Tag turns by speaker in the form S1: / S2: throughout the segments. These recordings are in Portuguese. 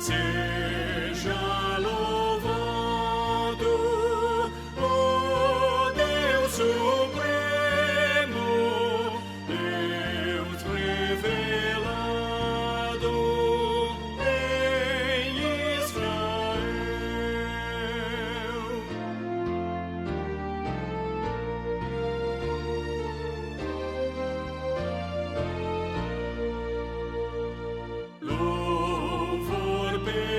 S1: Seja louvado, o Deus Supremo, Deus revelado em Israel. Louvor perene,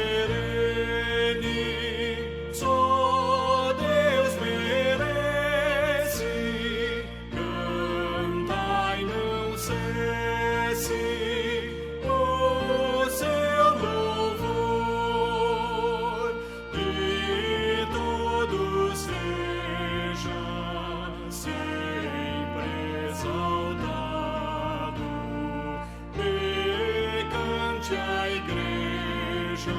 S1: só Deus merece. Cantai, não cesse o seu louvor, e todos sejam sempre exaltado. E cante a igreja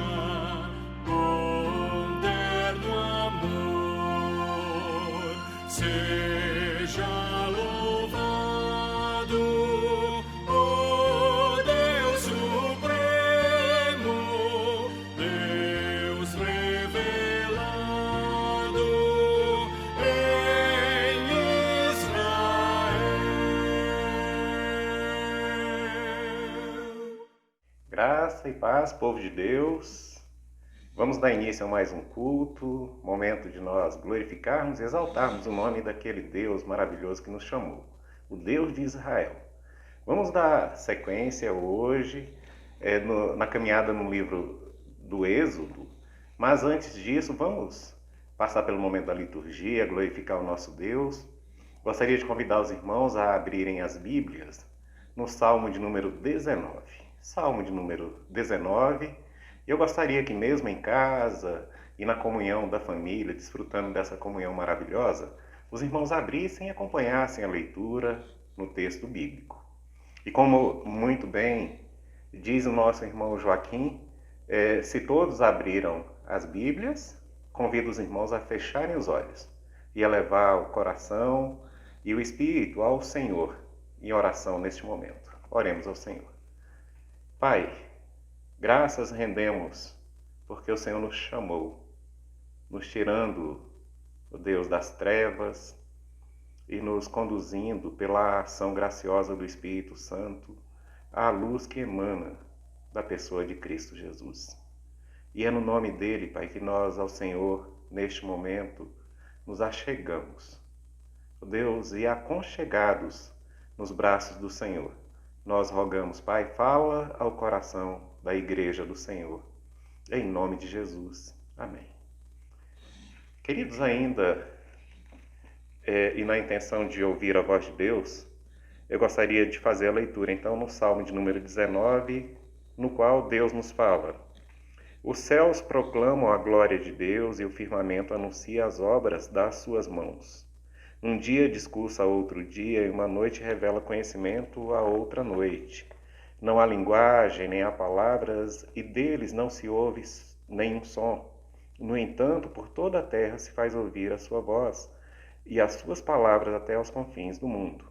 S1: com terno amor. Seja louvado, o Deus Supremo, Deus revelado em Israel.
S2: Graça e paz, povo de Deus. Vamos dar início a mais um culto, momento de nós glorificarmos e exaltarmos o nome daquele Deus maravilhoso que nos chamou, o Deus de Israel. Vamos dar sequência hoje na caminhada no livro do Êxodo, mas antes disso vamos passar pelo momento da liturgia, glorificar o nosso Deus. Gostaria de convidar os irmãos a abrirem as Bíblias no Salmo de número 19. Salmo de número 19. Eu gostaria que mesmo em casa e na comunhão da família, desfrutando dessa comunhão maravilhosa, os irmãos abrissem e acompanhassem a leitura no texto bíblico. E como muito bem diz o nosso irmão Joaquim, se todos abriram as Bíblias, convido os irmãos a fecharem os olhos e a levar o coração e o espírito ao Senhor em oração neste momento. Oremos ao Senhor. Pai, graças rendemos, porque o Senhor nos chamou, nos tirando, o Deus das trevas, e nos conduzindo pela ação graciosa do Espírito Santo à luz que emana da pessoa de Cristo Jesus. E é no nome dele, Pai, que nós ao Senhor, neste momento, nos achegamos, ó Deus, e aconchegados nos braços do Senhor. Nós rogamos, Pai, fala ao coração da igreja do Senhor, em nome de Jesus. Amém. Queridos, ainda, e na intenção de ouvir a voz de Deus, eu gostaria de fazer a leitura, então, no Salmo de número 19, no qual Deus nos fala: os céus proclamam a glória de Deus e o firmamento anuncia as obras das suas mãos. Um dia discursa a outro dia e uma noite revela conhecimento a outra noite. Não há linguagem, nem há palavras, e deles não se ouve nenhum som. No entanto, por toda a terra se faz ouvir a sua voz, e as suas palavras até aos confins do mundo.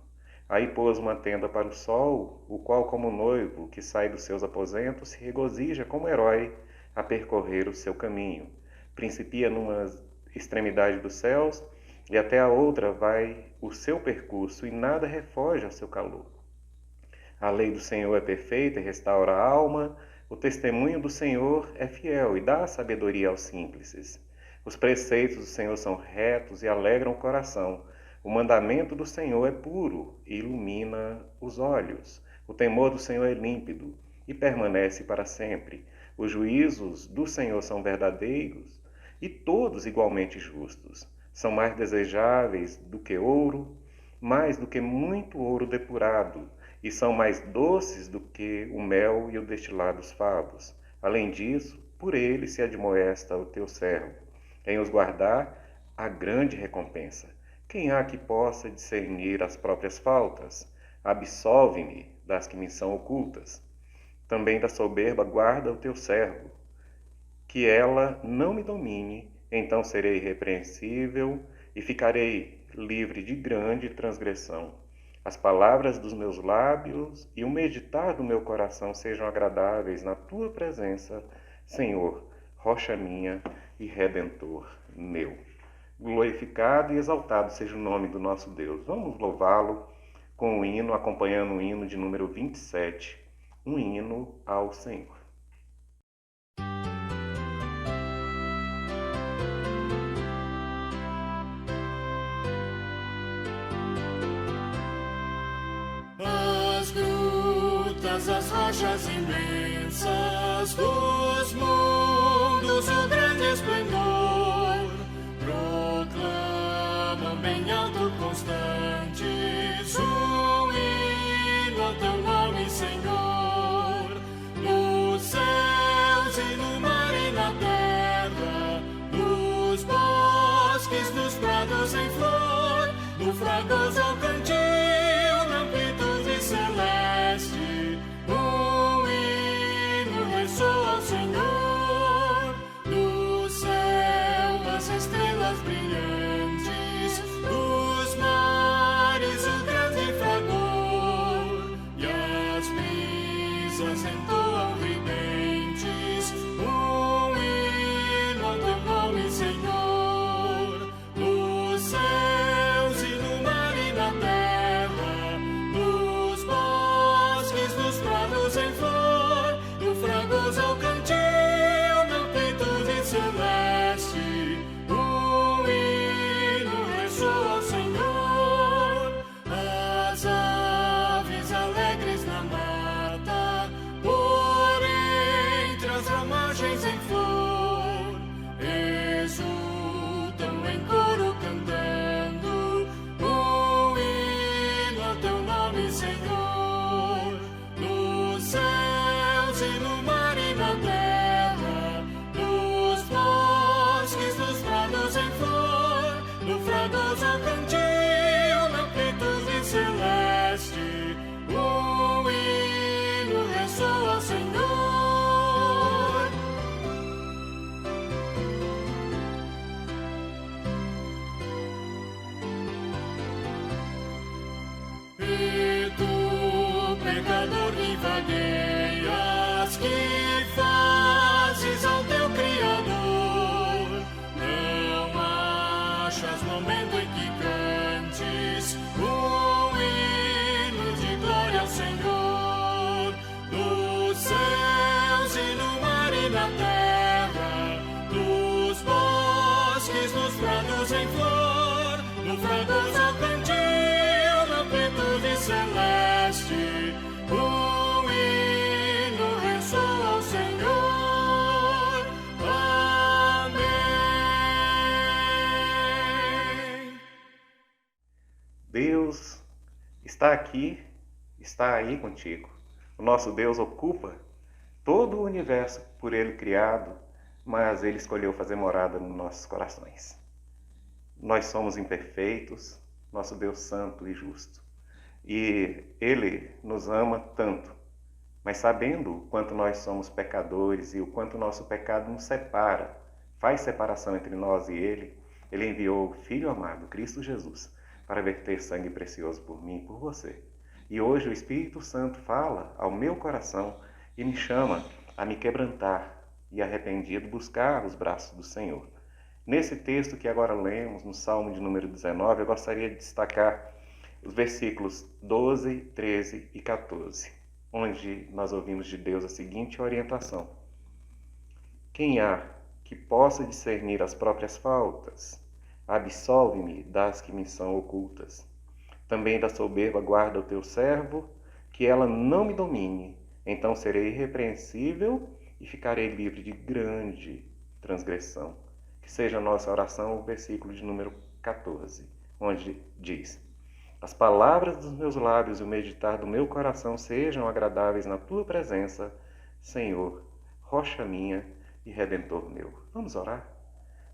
S2: Aí pôs uma tenda para o sol, o qual, como noivo que sai dos seus aposentos, se regozija como herói a percorrer o seu caminho. Principia numa extremidade dos céus, e até a outra vai o seu percurso, e nada refoge ao seu calor. A lei do Senhor é perfeita e restaura a alma, o testemunho do Senhor é fiel e dá sabedoria aos simples. Os preceitos do Senhor são retos e alegram o coração. O mandamento do Senhor é puro e ilumina os olhos. O temor do Senhor é límpido e permanece para sempre. Os juízos do Senhor são verdadeiros e todos igualmente justos. São mais desejáveis do que ouro, mais do que muito ouro depurado, e são mais doces do que o mel e o destilado dos favos. Além disso, por ele se admoesta o teu servo. Em os guardar, há grande recompensa. Quem há que possa discernir as próprias faltas? Absolve-me das que me são ocultas. Também da soberba guarda o teu servo, que ela não me domine. Então serei irrepreensível e ficarei livre de grande transgressão. As palavras dos meus lábios e o meditar do meu coração sejam agradáveis na tua presença, Senhor, rocha minha e redentor meu. Glorificado e exaltado seja o nome do nosso Deus. Vamos louvá-lo com o hino, acompanhando o hino de número 27, um hino ao Senhor.
S1: As grutas, as rochas imensas dos mundos, o grande esplendor, proclamam bem alto constantes um hino ao teu nome, Senhor. Nos céus e no mar e na terra, nos bosques, nos prados em flor, no fragoso ao cantil, celeste, um hino ressoa ao Senhor. Do céu as estrelas brilhantes, dos mares o grande fragor, e as brisas entoam ridentes um hino ao teu nome, Senhor. Nos céus e no mar e na terra, em flor, do fragoso ao cantil, na amplitude celeste, um hino ressoa ao Senhor. As aves alegres na mata, por entre as ramagens em flor, exultam em coro cantando um hino ao teu nome, Senhor. Céus e no mar e na terra, nos bosques, nos prados em flor, no fragoso ao cantil, na amplitude celeste, um hino ressoa ao Senhor. E tu, pecador, vagueias que fazes ao teu Criador, não achas momento em que cantes um hino de glória ao Senhor. Nos céus e no mar e na terra, nos bosques, nos prados em flor, no fragoso ao cantil, na amplitude celeste, um hino ressoa ao Senhor. Amém.
S2: Deus está aqui, está aí contigo. O nosso Deus ocupa todo o universo por Ele criado, mas Ele escolheu fazer morada nos nossos corações. Nós somos imperfeitos, nosso Deus santo e justo. E Ele nos ama tanto, mas sabendo o quanto nós somos pecadores e o quanto o nosso pecado nos separa, faz separação entre nós e Ele, Ele enviou o Filho amado, Cristo Jesus, para verter sangue precioso por mim e por você. E hoje o Espírito Santo fala ao meu coração e me chama a me quebrantar e arrependido buscar os braços do Senhor. Nesse texto que agora lemos, no Salmo de número 19, eu gostaria de destacar os versículos 12, 13 e 14, onde nós ouvimos de Deus a seguinte orientação: quem há que possa discernir as próprias faltas? Absolve-me das que me são ocultas. Também da soberba guarda o teu servo, que ela não me domine. Então serei irrepreensível e ficarei livre de grande transgressão. Que seja a nossa oração o versículo de número 14, onde diz: as palavras dos meus lábios e o meditar do meu coração sejam agradáveis na tua presença, Senhor, rocha minha e redentor meu. Vamos orar?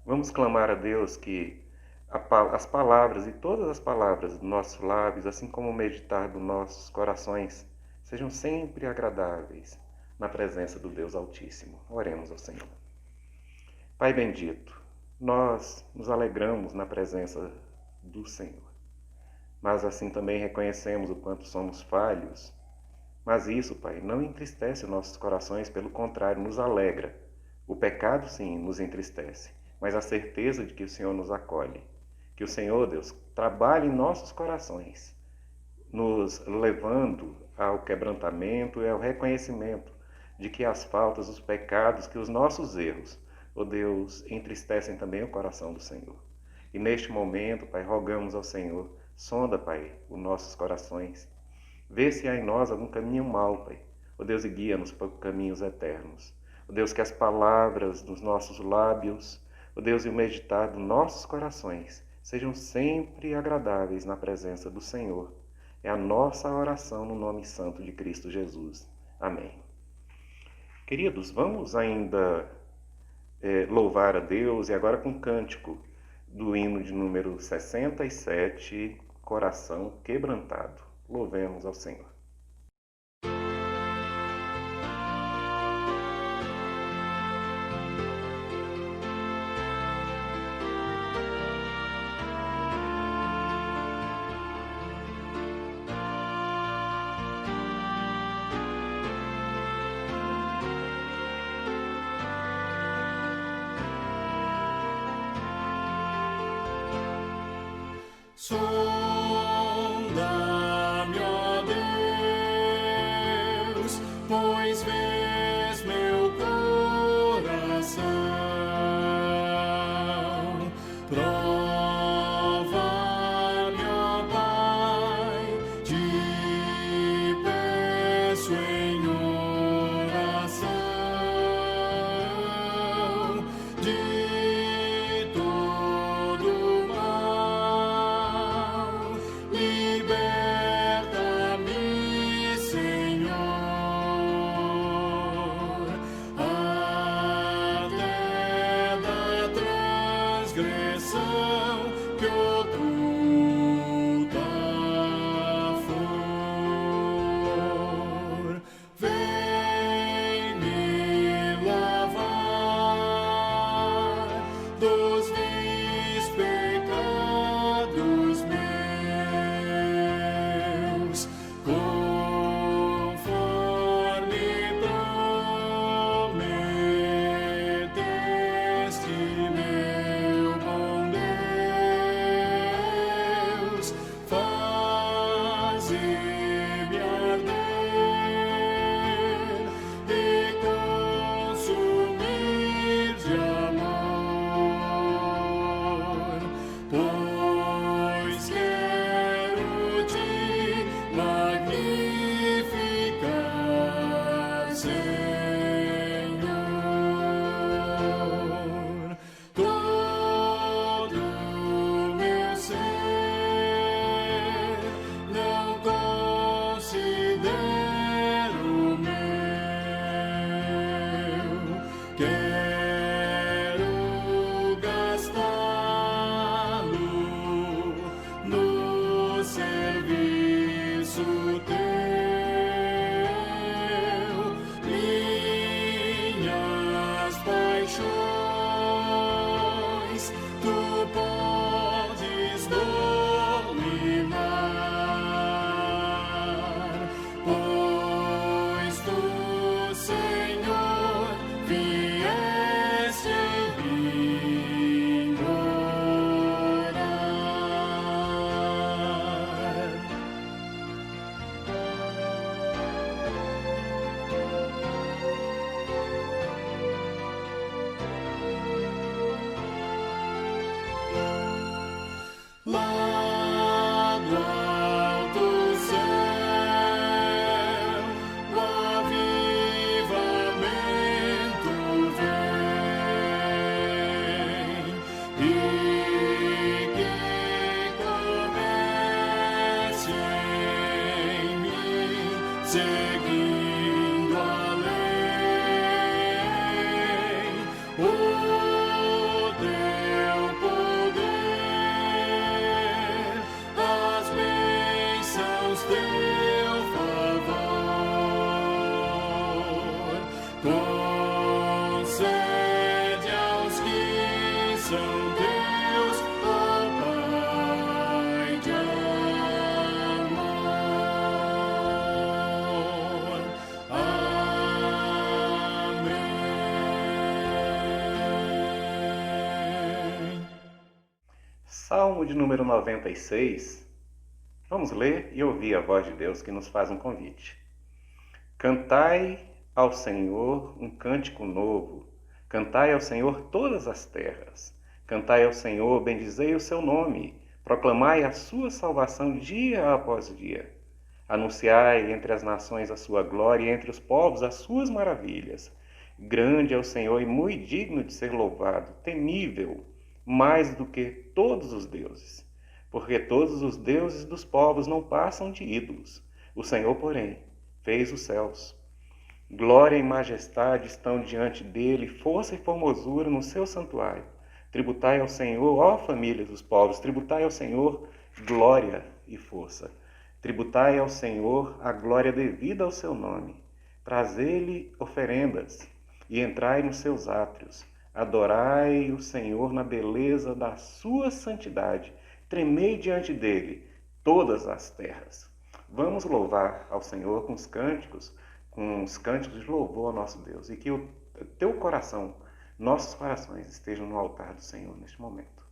S2: Vamos clamar a Deus que as palavras e todas as palavras dos nossos lábios, assim como o meditar dos nossos corações, sejam sempre agradáveis na presença do Deus Altíssimo. Oremos ao Senhor. Pai bendito, nós nos alegramos na presença do Senhor, mas assim também reconhecemos o quanto somos falhos. Mas isso, Pai, não entristece os nossos corações, pelo contrário, nos alegra, O pecado, sim, nos entristece, mas a certeza de que o Senhor nos acolhe, que o Senhor, Deus, trabalha em nossos corações, nos levando ao quebrantamento e ao reconhecimento de que as faltas, os pecados, que os nossos erros, ó Deus, entristecem também o coração do Senhor. E neste momento, Pai, rogamos ao Senhor, sonda, Pai, os nossos corações, vê se há em nós algum caminho mau, Pai, ó Deus, e guia-nos para caminhos eternos. Ó Deus, que as palavras dos nossos lábios, ó Deus, e o meditar dos nossos corações sejam sempre agradáveis na presença do Senhor. É a nossa oração no nome santo de Cristo Jesus. Amém. Queridos, vamos ainda louvar a Deus, e agora com o cântico do hino de número 67, Coração Quebrantado. Louvemos ao Senhor.
S1: Sonda-me, ó Deus, pois vês meu coração. Prova-me, ó Pai, te peço em oração. De todo mal, liberta-me, Senhor, até da transgressão que oculta for. Vem me lavar dos vis pecados meus, conforme prometeste, meu bom Deus. Faze-me arder e consumir de amor, pois quero te magnificar, Senhor. Todo meu ser não considero meu, quero gastá-lo no serviço teu. Minhas paixões tu podes dominar, pois tu, Senhor, vieste em mim morar. Lá do alto céu, o avivamento vem, e que comece em mim, seguindo além o teu poder, as bênçãos teu favor. Concede aos que são teus, ó Pai de amor. Amém.
S2: Salmo de número 96. Vamos ler e ouvir a voz de Deus que nos faz um convite. Cantai ao Senhor um cântico novo. Cantai ao Senhor todas as terras. Cantai ao Senhor, bendizei o seu nome. Proclamai a sua salvação dia após dia. Anunciai entre as nações a sua glória e entre os povos as suas maravilhas. Grande é o Senhor e muito digno de ser louvado, temível, mais do que todos os deuses. Porque todos os deuses dos povos não passam de ídolos. O Senhor, porém, fez os céus. Glória e majestade estão diante dele, força e formosura no seu santuário. Tributai ao Senhor, ó família dos povos, tributai ao Senhor glória e força. Tributai ao Senhor a glória devida ao seu nome. Trazei-lhe oferendas e entrai nos seus átrios. Adorai o Senhor na beleza da sua santidade. Tremei diante dele todas as terras. Vamos louvar ao Senhor com os cânticos de louvor ao nosso Deus. E que o teu coração, nossos corações estejam no altar do Senhor neste momento.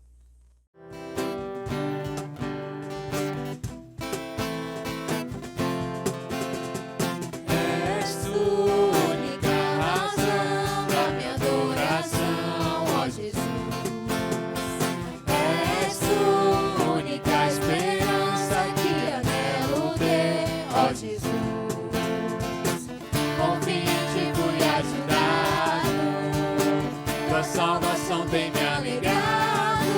S1: Salvação tem me alegrado,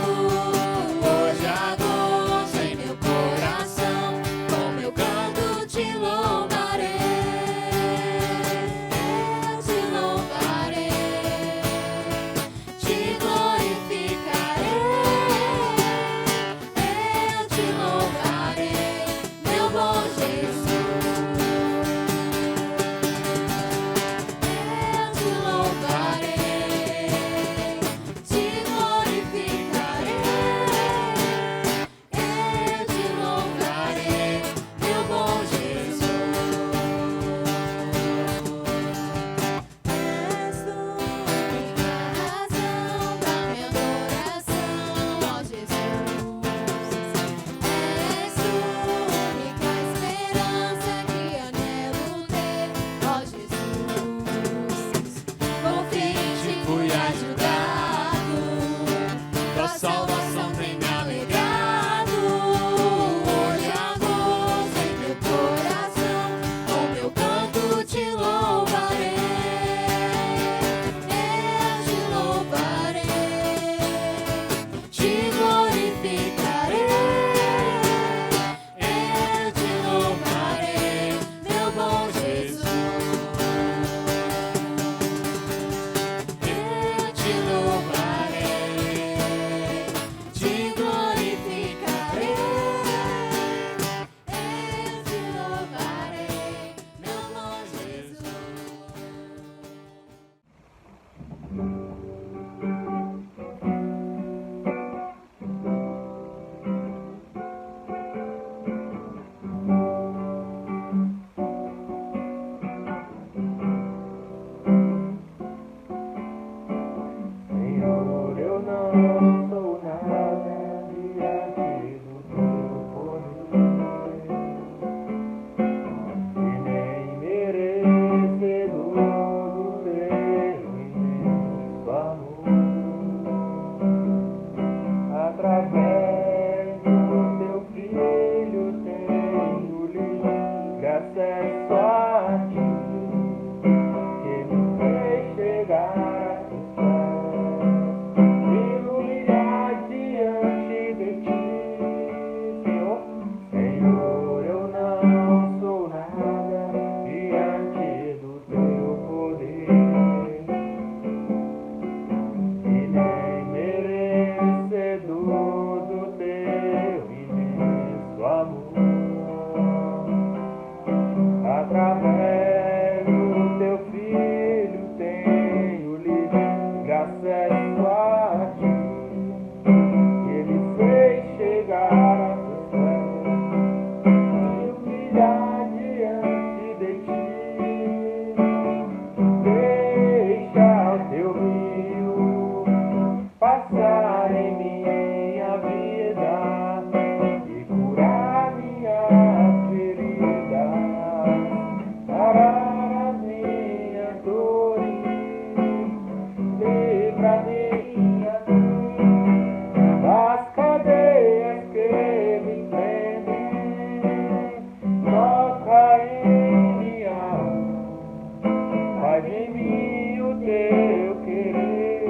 S3: faz em mim o teu querer,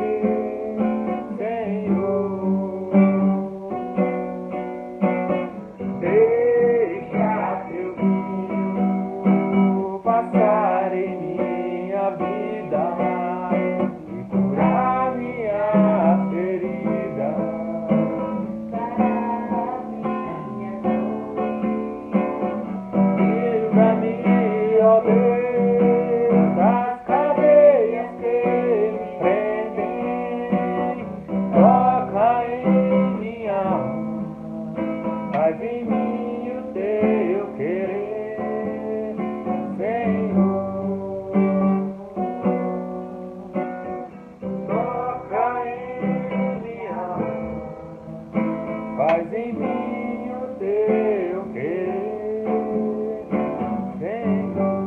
S3: Senhor. Deixa teu rio passar em minha vida e curar minha ferida. Livra-me, ó Deus, das cadeias que me prendem. Toca em minha alma, faz em mim o teu querer, Senhor. Toca em minha alma, faz em mim o teu querer, Senhor.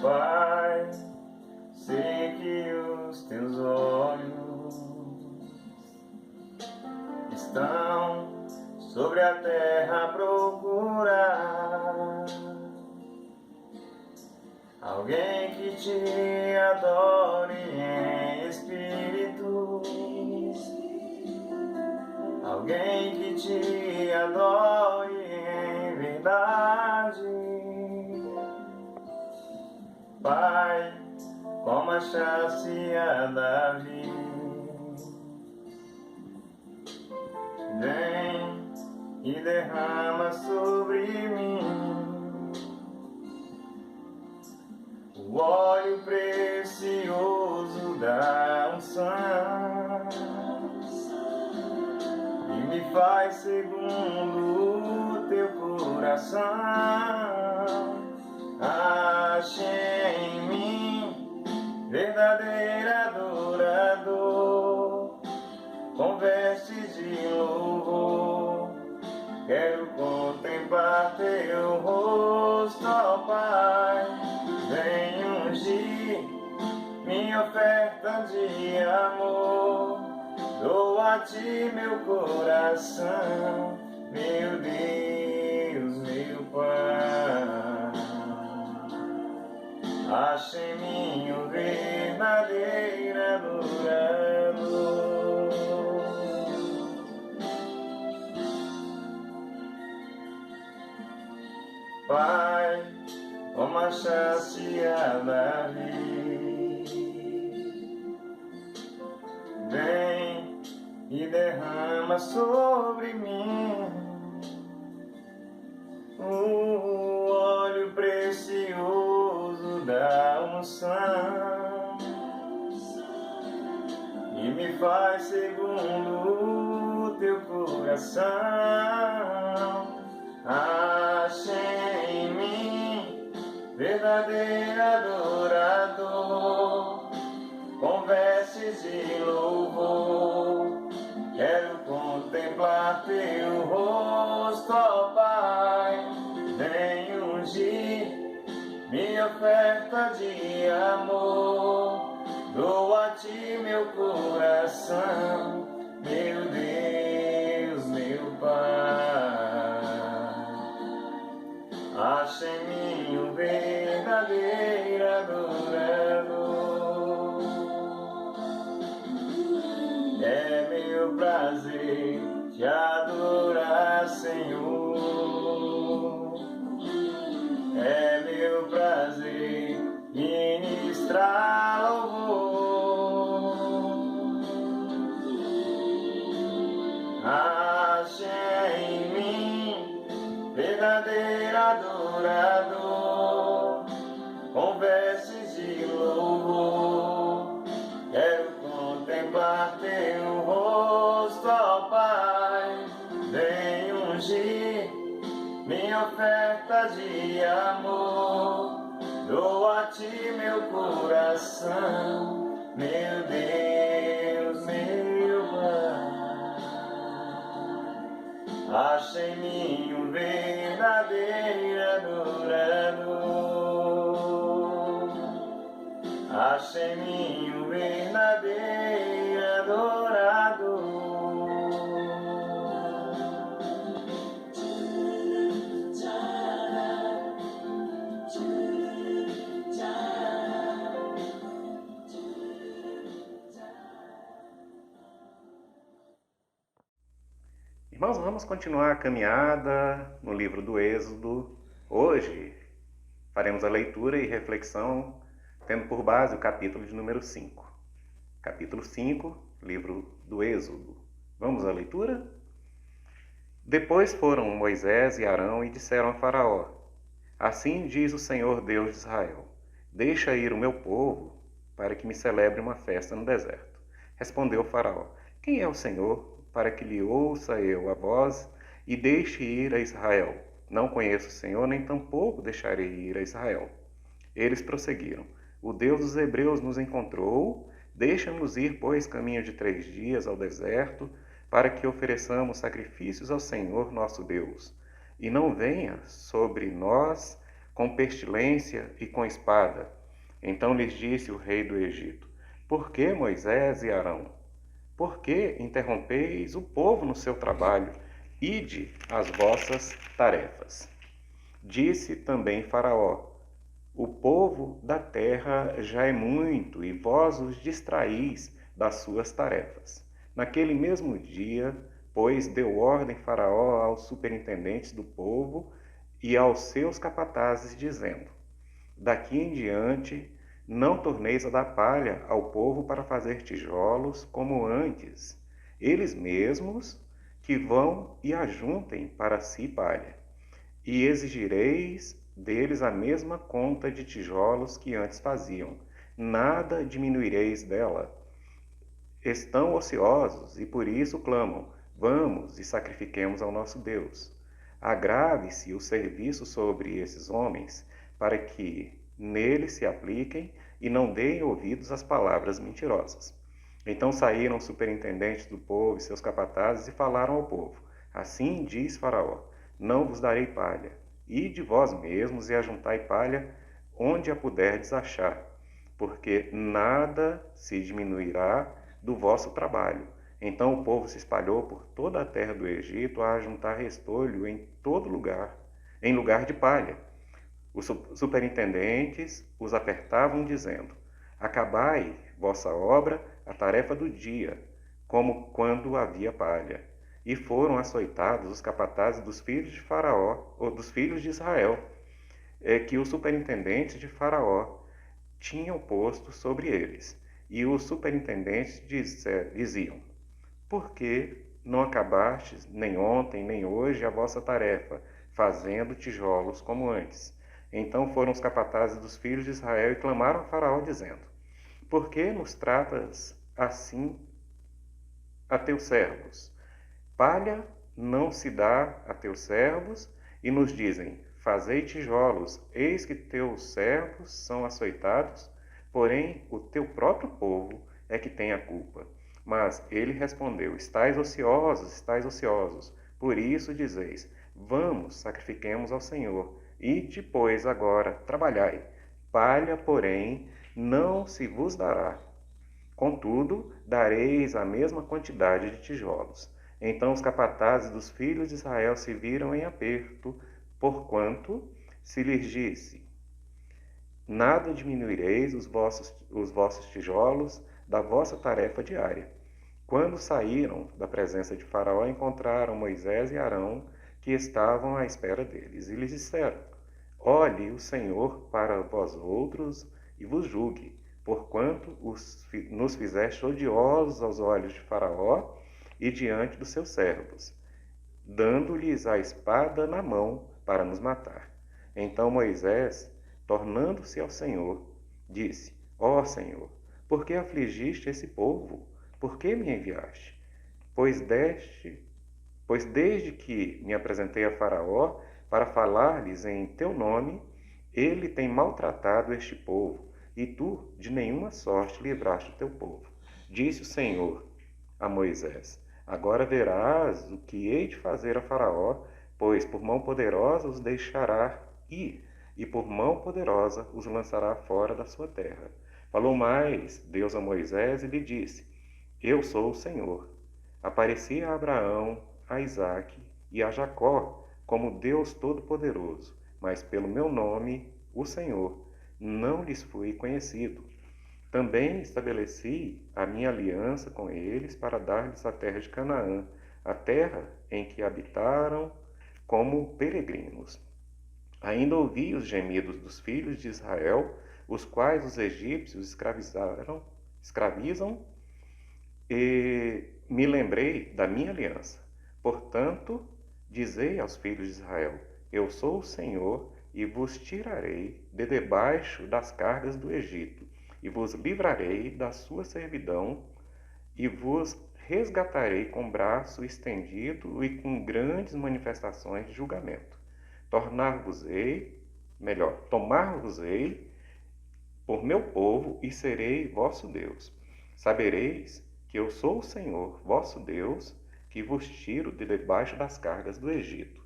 S4: Pai, sei que os teus olhos estão sobre a terra a procurar alguém que te adore em espírito, alguém que te adore em verdade. Pai, como achaste a Davi, vem e derrama sobre mim o óleo precioso da unção e me faz segundo o teu coração. Ache em mim verdadeiro adorador, com vestes de louvor. Quero contemplar teu rosto, ó Pai. Vem ungir minha oferta de amor. Dou a ti meu coração, meu Deus, meu Pai. Ache em mim o verdadeiro adorador. Pai, como achaste a Davi, vem e derrama sobre mim o óleo precioso da unção e me faz segundo o teu coração. Ache em mim verdadeiro adorador, com vestes de louvor. Quero contemplar teu rosto, ó Pai. Vem ungir minha oferta de amor. Dou a ti meu coração, meu Deus, meu Pai. Ache em mim um verdadeiro adorador. É meu prazer te adorar, Senhor. É meu prazer ministrar louvor. Ache em mim verdadeiro adorador, com vestes de louvor. Quero contemplar teu rosto, ó Pai. Vem longe, minha oferta de amor, dou a ti meu coração, meu Deus, meu Pai. Acha em mim um verdadeiro adorador, acha em mim um verdadeiro adorador.
S2: Irmãos, vamos continuar a caminhada no livro do Êxodo. Hoje faremos a leitura e reflexão tendo por base o capítulo de número 5. Capítulo 5, livro do Êxodo. Vamos à leitura? Depois foram Moisés e Arão e disseram a Faraó: Assim diz o Senhor Deus de Israel: Deixa ir o meu povo para que me celebre uma festa no deserto. Respondeu Faraó: Quem é o Senhor para que lhe ouça eu a voz e deixe ir a Israel? Não conheço o Senhor, nem tampouco deixarei ir a Israel. Eles prosseguiram: O Deus dos Hebreus nos encontrou, deixa-nos ir, pois, caminho de 3 dias ao deserto, para que ofereçamos sacrifícios ao Senhor nosso Deus. E não venha sobre nós com pestilência e com espada. Então lhes disse o rei do Egito: Por que, Moisés e Arão? Por que interrompeis o povo no seu trabalho? Ide às vossas tarefas. Disse também Faraó: O povo da terra já é muito, e vós os distraís das suas tarefas. Naquele mesmo dia, pois, deu ordem Faraó aos superintendentes do povo e aos seus capatazes, dizendo: Daqui em diante, não torneis a dar palha ao povo para fazer tijolos como antes, eles mesmos que vão e ajuntem para si palha. E exigireis deles a mesma conta de tijolos que antes faziam, nada diminuireis dela. Estão ociosos e por isso clamam: Vamos e sacrifiquemos ao nosso Deus. Agrave-se o serviço sobre esses homens, para que neles se apliquem e não deem ouvidos às palavras mentirosas. Então saíram os superintendentes do povo e seus capatazes e falaram ao povo: Assim diz Faraó: Não vos darei palha. Ide vós mesmos e ajuntai palha onde a puderdes achar, porque nada se diminuirá do vosso trabalho. Então o povo se espalhou por toda a terra do Egito a ajuntar restolho em todo lugar, em lugar de palha. Os superintendentes os apertavam, dizendo: Acabai vossa obra, a tarefa do dia, como quando havia palha. E foram açoitados os capatazes dos filhos de Faraó, ou dos filhos de Israel, que os superintendentes de Faraó tinham posto sobre eles. E os superintendentes diziam: Por que não acabastes, nem ontem, nem hoje, a vossa tarefa, fazendo tijolos como antes? Então foram os capatazes dos filhos de Israel e clamaram a Faraó, dizendo: Por que nos tratas assim a teus servos? Palha não se dá a teus servos, e nos dizem: Fazei tijolos, eis que teus servos são açoitados, porém o teu próprio povo é que tem a culpa. Mas ele respondeu: Estais ociosos, por isso dizeis: Vamos, sacrifiquemos ao Senhor. E depois agora trabalhai. Palha, porém, não se vos dará. Contudo, dareis a mesma quantidade de tijolos. Então os capatazes dos filhos de Israel se viram em aperto, porquanto se lhes disse: Nada diminuireis os vossos tijolos da vossa tarefa diária. Quando saíram da presença de Faraó, encontraram Moisés e Arão, que estavam à espera deles, e lhes disseram: Olhe o Senhor para vós outros e vos julgue, porquanto nos fizeste odiosos aos olhos de Faraó e diante dos seus servos, dando-lhes a espada na mão para nos matar. Então Moisés, tornando-se ao Senhor, disse: Ó Senhor, por que afligiste esse povo? Por que me enviaste? Pois deste Pois desde que me apresentei a Faraó para falar-lhes em teu nome, ele tem maltratado este povo, e tu de nenhuma sorte livraste o teu povo. Disse o Senhor a Moisés: Agora verás o que hei de fazer a Faraó, pois por mão poderosa os deixará ir, e por mão poderosa os lançará fora da sua terra. Falou mais Deus a Moisés e lhe disse: Eu sou o Senhor. Apareci a Abraão, a Isaque e a Jacó como Deus Todo-Poderoso, mas pelo meu nome, o Senhor, não lhes fui conhecido. Também estabeleci a minha aliança com eles para dar-lhes a terra de Canaã, a terra em que habitaram como peregrinos. Ainda ouvi os gemidos dos filhos de Israel, os quais os egípcios escravizam, e me lembrei da minha aliança. Portanto, dizei aos filhos de Israel: Eu sou o Senhor, e vos tirarei de debaixo das cargas do Egito, e vos livrarei da sua servidão, e vos resgatarei com braço estendido e com grandes manifestações de julgamento. Tomar-vos-ei por meu povo, e serei vosso Deus. Sabereis que eu sou o Senhor, vosso Deus, que vos tiro de debaixo das cargas do Egito,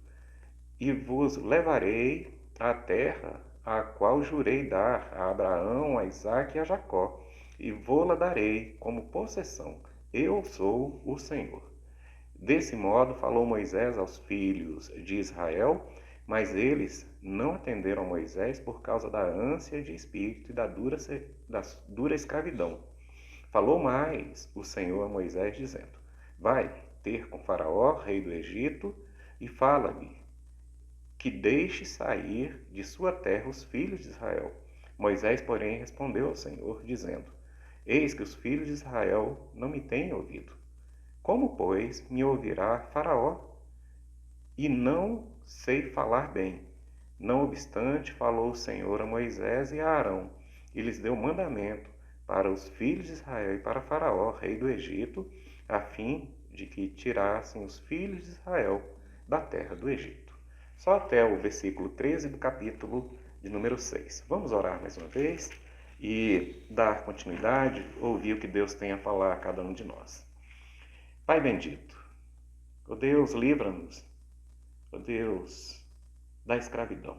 S2: e vos levarei à terra a qual jurei dar a Abraão, a Isaque e a Jacó, e vô-la darei como possessão. Eu sou o Senhor. Desse modo falou Moisés aos filhos de Israel, mas eles não atenderam a Moisés por causa da ânsia de espírito e da dura escravidão. Falou mais o Senhor a Moisés, dizendo: Vai ter com Faraó, rei do Egito, e fala-lhe que deixe sair de sua terra os filhos de Israel. Moisés, porém, respondeu ao Senhor, dizendo: Eis que os filhos de Israel não me têm ouvido. Como, pois, me ouvirá Faraó? E não sei falar bem. Não obstante, falou o Senhor a Moisés e a Arão, e lhes deu mandamento para os filhos de Israel e para Faraó, rei do Egito, a fim de que tirassem os filhos de Israel da terra do Egito. Só até o versículo 13 do capítulo de número 6. Vamos orar mais uma vez e dar continuidade, ouvir o que Deus tem a falar a cada um de nós. Pai bendito, ó Deus, livra-nos, ó Deus, da escravidão.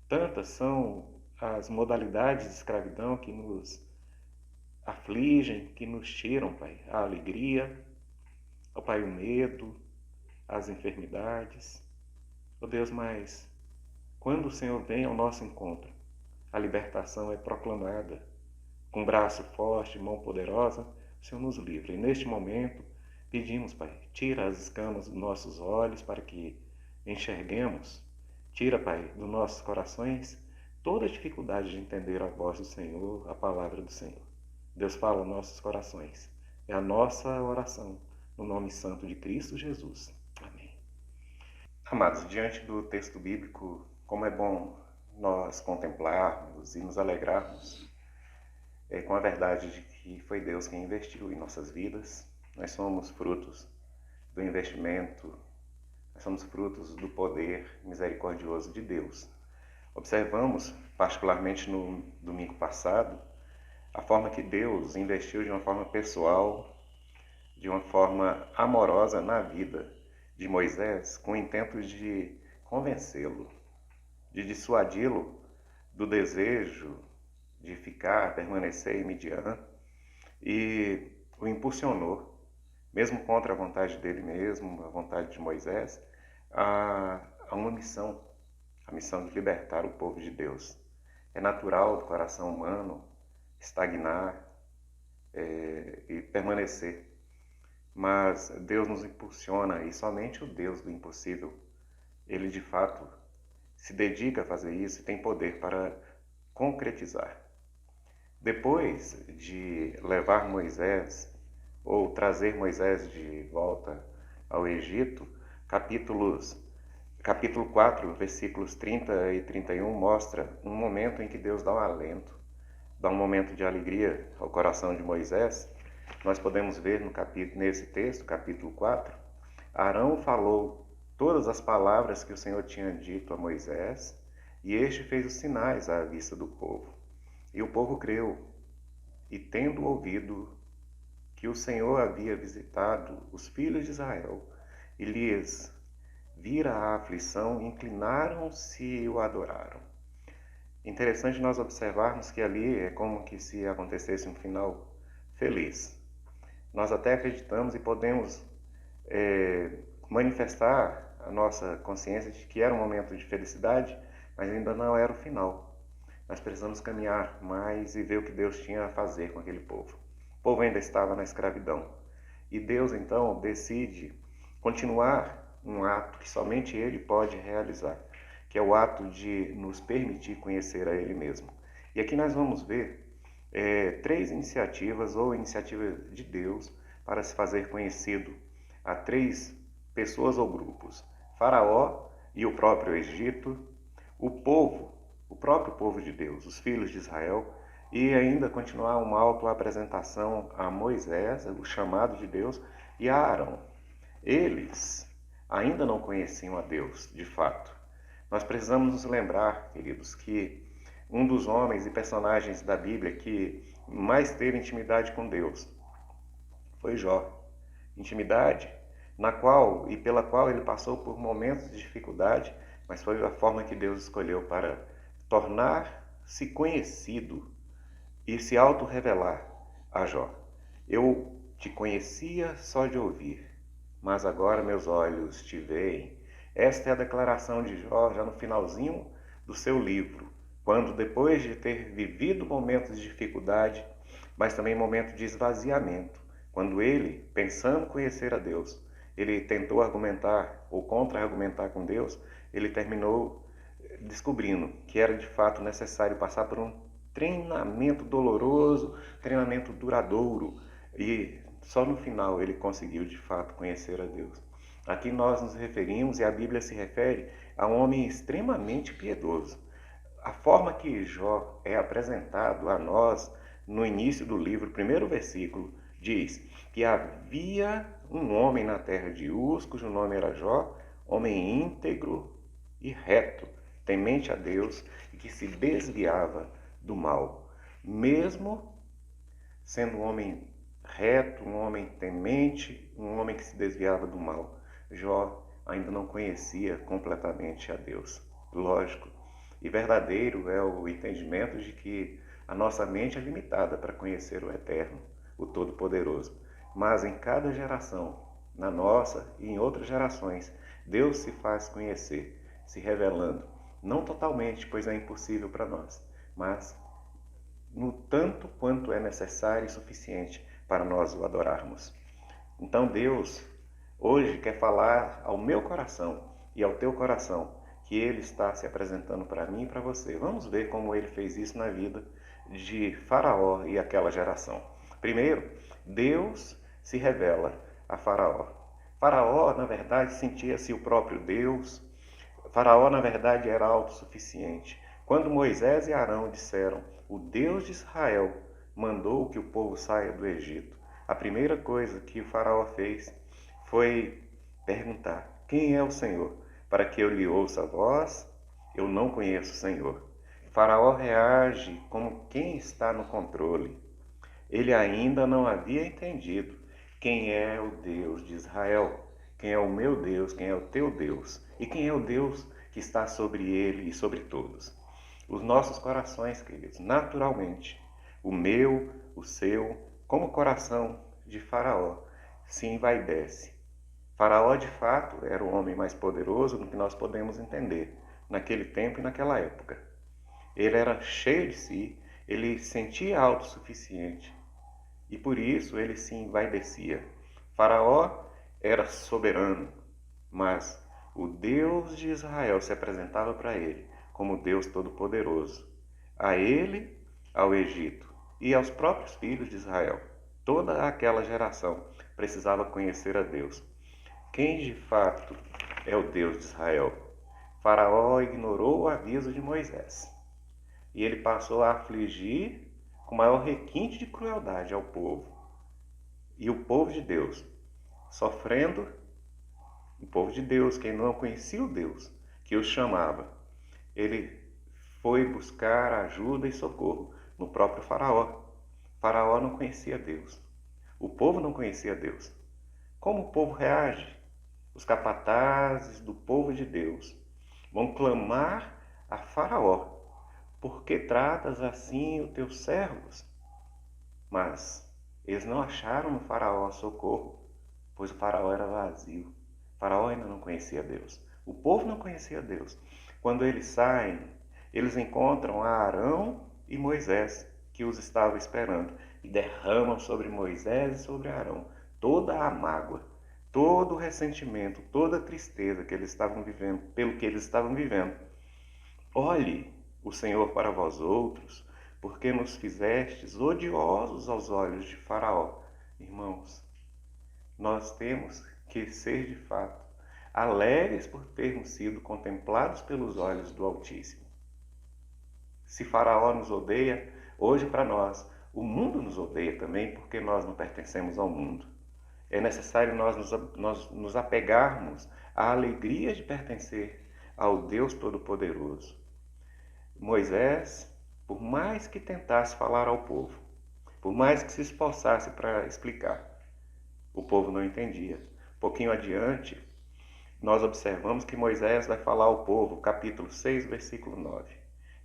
S2: Tantas são as modalidades de escravidão que nos afligem, que nos tiram, Pai, a alegria, ó Pai, o medo, as enfermidades. Ó Deus, mas quando o Senhor vem ao nosso encontro, a libertação é proclamada. Com braço forte, mão poderosa, o Senhor nos livra. E neste momento, pedimos, Pai, tira as escamas dos nossos olhos para que enxerguemos. Tira, Pai, dos nossos corações toda a dificuldade de entender a voz do Senhor, a palavra do Senhor. Deus fala aos nossos corações. É a nossa oração, no nome santo de Cristo Jesus. Amém. Amados, diante do texto bíblico, como é bom nós contemplarmos e nos alegrarmos com a verdade de que foi Deus quem investiu em nossas vidas. Nós somos frutos do investimento, nós somos frutos do poder misericordioso de Deus. Observamos, particularmente no domingo passado, a forma que Deus investiu de uma forma pessoal, de uma forma amorosa na vida de Moisés, com o intento de convencê-lo, de dissuadi-lo do desejo de permanecer em Midian, e o impulsionou, mesmo contra a vontade dele mesmo, a vontade de Moisés, a uma missão, a missão de libertar o povo de Deus. É natural do coração humano estagnar e permanecer, mas Deus nos impulsiona, e somente o Deus do impossível, Ele de fato se dedica a fazer isso e tem poder para concretizar. Depois de levar Moisés, ou trazer Moisés de volta ao Egito, capítulo 4, versículos 30 e 31, mostra um momento em que Deus dá um alento, dá um momento de alegria ao coração de Moisés. Nós podemos ver nesse texto, capítulo 4, Arão falou todas as palavras que o Senhor tinha dito a Moisés, e este fez os sinais à vista do povo. E o povo creu, e tendo ouvido que o Senhor havia visitado os filhos de Israel, e lhes vira a aflição, inclinaram-se e o adoraram. Interessante nós observarmos que ali é como que se acontecesse um final feliz. Nós até acreditamos e podemos manifestar a nossa consciência de que era um momento de felicidade, mas ainda não era o final. Nós precisamos caminhar mais e ver o que Deus tinha a fazer com aquele povo. O povo ainda estava na escravidão. E Deus, então, decide continuar um ato que somente Ele pode realizar, que é o ato de nos permitir conhecer a Ele mesmo. E aqui nós vamos ver 3 iniciativas ou iniciativas de Deus para se fazer conhecido a 3 pessoas ou grupos: Faraó e o próprio Egito, o próprio povo de Deus, os filhos de Israel, e ainda continuar uma autoapresentação a Moisés, o chamado de Deus, e a Arão. Eles ainda não conheciam a Deus, de fato. Nós precisamos nos lembrar, queridos, que um dos homens e personagens da Bíblia que mais teve intimidade com Deus foi Jó. Intimidade na qual e pela qual ele passou por momentos de dificuldade, mas foi a forma que Deus escolheu para tornar-se conhecido e se auto-revelar a Jó. Eu te conhecia só de ouvir, mas agora meus olhos te veem. Esta é a declaração de Jó já no finalzinho do seu livro, quando depois de ter vivido momentos de dificuldade, mas também momentos de esvaziamento, quando ele, pensando conhecer a Deus, ele tentou argumentar ou contra-argumentar com Deus, ele terminou descobrindo que era de fato necessário passar por um treinamento doloroso, treinamento duradouro, e só no final ele conseguiu de fato conhecer a Deus. Aqui nós nos referimos, e a Bíblia se refere, a um homem extremamente piedoso. A forma que Jó é apresentado a nós no início do livro, primeiro versículo, diz que havia um homem na terra de Uz, cujo nome era Jó, homem íntegro e reto, temente a Deus e que se desviava do mal. Mesmo sendo um homem reto, um homem temente, um homem que se desviava do mal, Jó ainda não conhecia completamente a Deus. Lógico e verdadeiro é o entendimento de que a nossa mente é limitada para conhecer o Eterno, o Todo-Poderoso. Mas em cada geração, na nossa e em outras gerações, Deus se faz conhecer, se revelando, não totalmente, pois é impossível para nós, mas no tanto quanto é necessário e suficiente para nós o adorarmos. Então Deus hoje quer falar ao meu coração e ao teu coração que Ele está se apresentando para mim e para você. Vamos ver como Ele fez isso na vida de Faraó e aquela geração. Primeiro, Deus se revela a Faraó. Faraó, na verdade, sentia-se o próprio Deus. Faraó, na verdade, era autossuficiente. Quando Moisés e Arão disseram, o Deus de Israel mandou que o povo saia do Egito, a primeira coisa que o Faraó fez foi perguntar, quem é o Senhor? Para que eu lhe ouça a voz, eu não conheço o Senhor. Faraó reage como quem está no controle. Ele ainda não havia entendido quem é o Deus de Israel, quem é o meu Deus, quem é o teu Deus, e quem é o Deus que está sobre ele e sobre todos. Os nossos corações, queridos, naturalmente, o meu, o seu, como o coração de Faraó, se envaidece. Faraó, de fato, era o homem mais poderoso do que nós podemos entender, naquele tempo e naquela época. Ele era cheio de si, ele sentia autossuficiente, e por isso ele se envaidecia. Faraó era soberano, mas o Deus de Israel se apresentava para ele como Deus Todo-Poderoso. A ele, ao Egito e aos próprios filhos de Israel, toda aquela geração precisava conhecer a Deus. Quem de fato é o Deus de Israel? Faraó ignorou o aviso de Moisés e ele passou a afligir com maior requinte de crueldade ao povo. E o povo de Deus, sofrendo o povo de Deus, quem não conhecia o Deus que os chamava, ele foi buscar ajuda e socorro no próprio Faraó. Faraó não conhecia Deus. O povo não conhecia Deus. Como o povo reage? Os capatazes do povo de Deus vão clamar a Faraó: por que tratas assim os teus servos? Mas eles não acharam no Faraó socorro, pois o Faraó era vazio. O Faraó ainda não conhecia Deus. O povo não conhecia Deus. Quando eles saem, eles encontram Arão e Moisés, que os estavam esperando, e derramam sobre Moisés e sobre Arão toda a mágoa, todo o ressentimento, toda a tristeza que eles estavam vivendo, pelo que eles estavam vivendo. Olhe o Senhor para vós outros, porque nos fizestes odiosos aos olhos de Faraó. Irmãos, nós temos que ser de fato alegres por termos sido contemplados pelos olhos do Altíssimo. Se Faraó nos odeia, hoje para nós, o mundo nos odeia também, porque nós não pertencemos ao mundo. É necessário nós nos apegarmos à alegria de pertencer ao Deus Todo-Poderoso. Moisés, por mais que tentasse falar ao povo, por mais que se esforçasse para explicar, o povo não entendia. Um pouquinho adiante, nós observamos que Moisés vai falar ao povo, capítulo 6, versículo 9.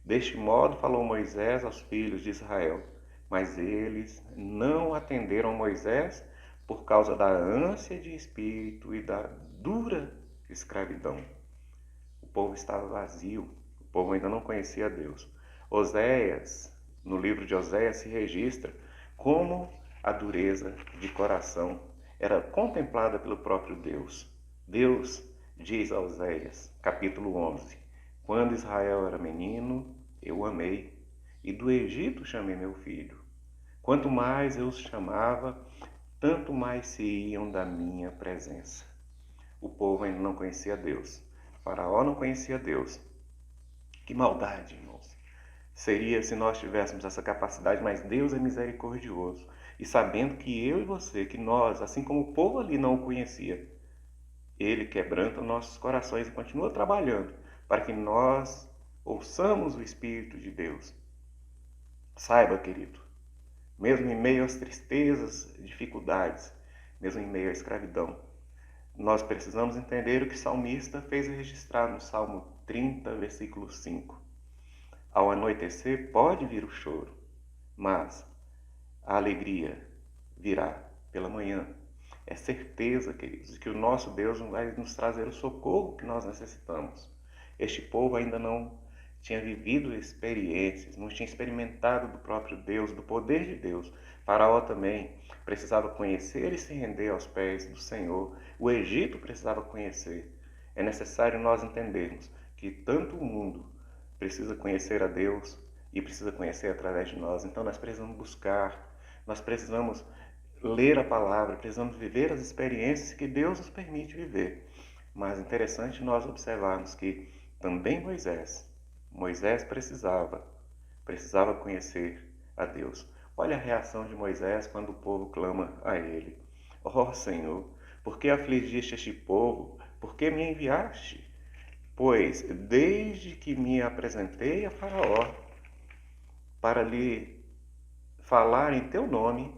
S2: Deste modo falou Moisés aos filhos de Israel, mas eles não atenderam a Moisés por causa da ânsia de espírito e da dura escravidão. O povo estava vazio, o povo ainda não conhecia Deus. Oséias, no livro de Oséias, se registra como a dureza de coração era contemplada pelo próprio Deus. Deus diz a Oséias, capítulo 11, quando Israel era menino, eu o amei, e do Egito chamei meu filho. Quanto mais eu os chamava, tanto mais se iam da minha presença. O povo ainda não conhecia Deus. O Faraó não conhecia Deus. Que maldade, irmãos. Seria se nós tivéssemos essa capacidade, mas Deus é misericordioso. E sabendo que eu e você, que nós, assim como o povo ali não o conhecia, Ele quebranta nossos corações e continua trabalhando para que nós ouçamos o Espírito de Deus. Saiba, querido, mesmo em meio às tristezas, dificuldades, mesmo em meio à escravidão, nós precisamos entender o que o salmista fez registrar no Salmo 30, versículo 5. Ao anoitecer pode vir o choro, mas a alegria virá pela manhã. É certeza, queridos, que o nosso Deus vai nos trazer o socorro que nós necessitamos. Este povo ainda não tinha vivido experiências, não tinha experimentado do próprio Deus, do poder de Deus. Faraó também precisava conhecer e se render aos pés do Senhor. O Egito precisava conhecer. É necessário nós entendermos que tanto o mundo precisa conhecer a Deus e precisa conhecer através de nós. Então nós precisamos buscar, nós precisamos ler a palavra, precisamos viver as experiências que Deus nos permite viver. Mas é interessante nós observarmos que também Moisés precisava conhecer a Deus. Olha a reação de Moisés quando o povo clama a ele. Ó Senhor, por que afligiste este povo? Por que me enviaste? Pois desde que me apresentei a Faraó para lhe falar em teu nome,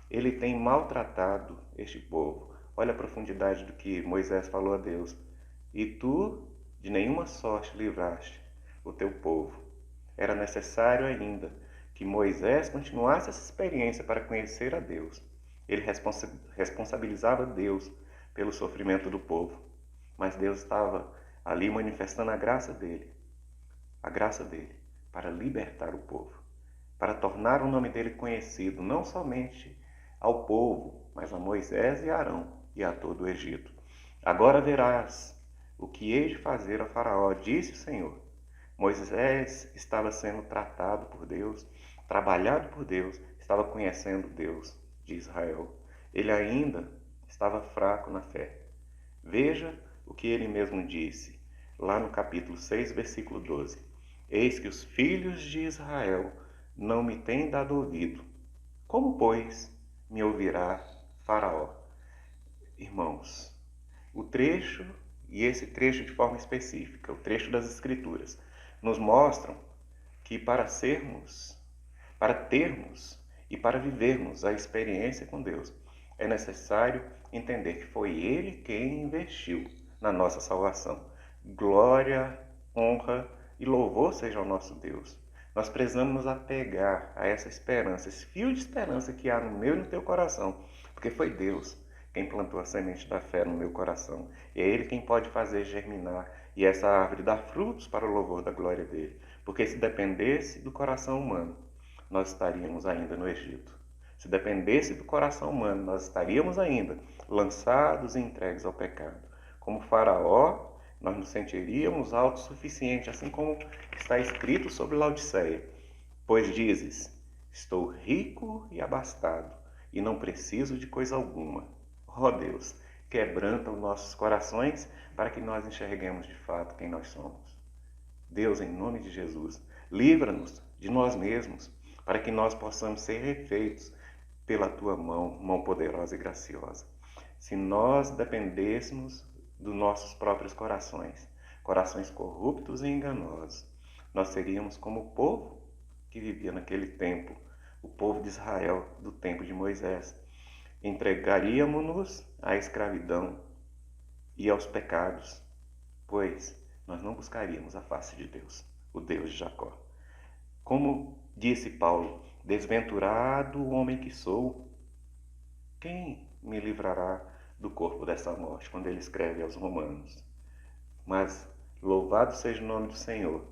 S2: ele tem maltratado este povo. Olha a profundidade do que Moisés falou a Deus. E tu de nenhuma sorte livraste o teu povo. Era necessário ainda que Moisés continuasse essa experiência para conhecer a Deus. Ele responsabilizava Deus pelo sofrimento do povo. Mas Deus estava ali manifestando a graça dele para libertar o povo, para tornar o nome dele conhecido não somente ao povo, mas a Moisés e a Arão e a todo o Egito. Agora verás o que hei de fazer a Faraó, disse o Senhor. Moisés estava sendo tratado por Deus, trabalhado por Deus, estava conhecendo Deus de Israel. Ele ainda estava fraco na fé. Veja o que ele mesmo disse, lá no capítulo 6, versículo 12. Eis que os filhos de Israel não me têm dado ouvido. Como, pois, me ouvirá Faraó? Irmãos, O trecho, e esse trecho de forma específica, o trecho das Escrituras, nos mostram que para termos e para vivermos a experiência com Deus, é necessário entender que foi Ele quem investiu na nossa salvação. Glória, honra e louvor seja ao nosso Deus. Nós precisamos nos apegar a essa esperança, esse fio de esperança que há no meu e no teu coração, porque foi Deus quem plantou a semente da fé no meu coração. E é Ele quem pode fazer germinar e essa árvore dar frutos para o louvor da glória dele. Porque se dependesse do coração humano, nós estaríamos ainda no Egito. Se dependesse do coração humano, nós estaríamos ainda lançados e entregues ao pecado. Como Faraó, nós nos sentiríamos autossuficientes, assim como está escrito sobre Laodiceia. Pois dizes, estou rico e abastado, e não preciso de coisa alguma. Ó Deus, quebranta os nossos corações para que nós enxerguemos de fato quem nós somos. Deus, em nome de Jesus, livra-nos de nós mesmos, para que nós possamos ser refeitos pela tua mão poderosa e graciosa. Se nós dependêssemos dos nossos próprios corações, corações corruptos e enganosos, nós seríamos como o povo que vivia naquele tempo, o povo de Israel do tempo de Moisés. Entregaríamos-nos à escravidão e aos pecados, pois nós não buscaríamos a face de Deus, o Deus de Jacó. Como disse Paulo, desventurado o homem que sou, quem me livrará do corpo dessa morte? Quando ele escreve aos Romanos. Mas louvado seja o nome do Senhor,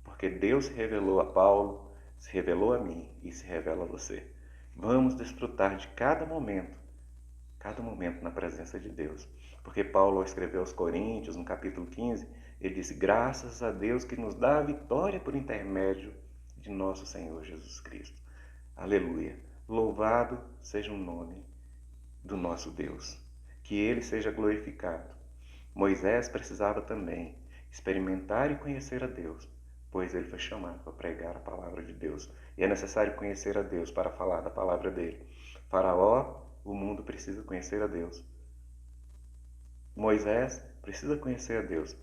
S2: porque Deus se revelou a Paulo, se revelou a mim e se revela a você. Vamos desfrutar de cada momento na presença de Deus. Porque Paulo, ao escrever aos Coríntios, no capítulo 15, ele disse, graças a Deus que nos dá a vitória por intermédio de nosso Senhor Jesus Cristo. Aleluia! Louvado seja o nome do nosso Deus. Que Ele seja glorificado. Moisés precisava também experimentar e conhecer a Deus, pois ele foi chamado para pregar a palavra de Deus. E é necessário conhecer a Deus para falar da palavra dele. Faraó, o mundo precisa conhecer a Deus. Moisés precisa conhecer a Deus.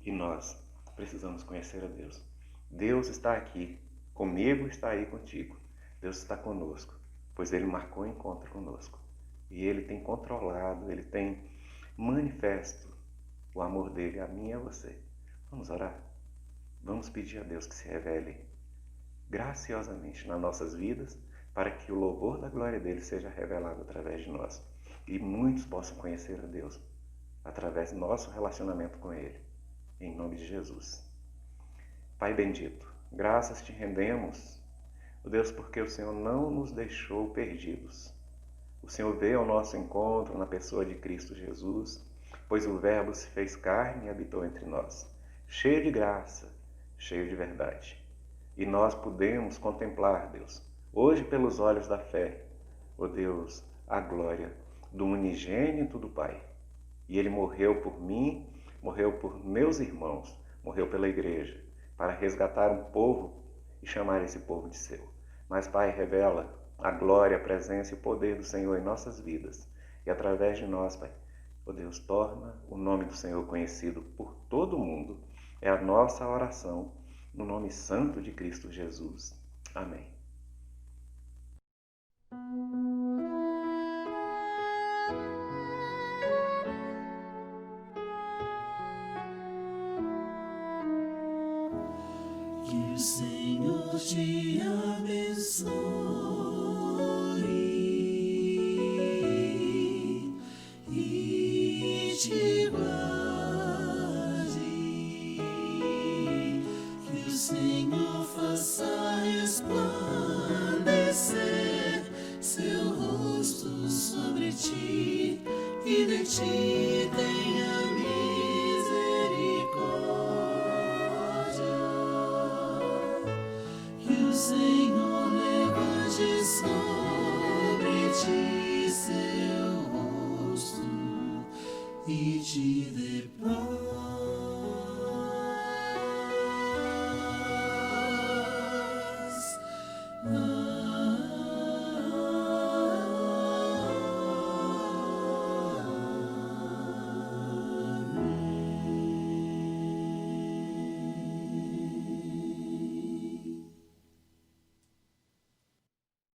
S2: E nós precisamos conhecer a Deus. Deus está aqui, comigo, está aí contigo. Deus está conosco, pois Ele marcou o encontro conosco. E Ele tem controlado, Ele tem manifesto o amor dEle a mim e a você. Vamos orar? Vamos pedir a Deus que se revele graciosamente nas nossas vidas, para que o louvor da glória dEle seja revelado através de nós. E muitos possam conhecer a Deus através do nosso relacionamento com Ele. Em nome de Jesus. Pai bendito, graças te rendemos, ó Deus, porque o Senhor não nos deixou perdidos. O Senhor veio ao nosso encontro na pessoa de Cristo Jesus, pois o Verbo se fez carne e habitou entre nós, cheio de graça, cheio de verdade. E nós podemos contemplar, Deus, hoje pelos olhos da fé, ó Deus, a glória do unigênito do Pai. E Ele morreu por mim, morreu por meus irmãos, morreu pela igreja, para resgatar um povo e chamar esse povo de seu. Mas, Pai, revela a glória, a presença e o poder do Senhor em nossas vidas. E através de nós, Pai, ó Deus, torna o nome do Senhor conhecido por todo o mundo. É a nossa oração, no nome santo de Cristo Jesus. Amém.
S1: Que o Senhor te abençoe.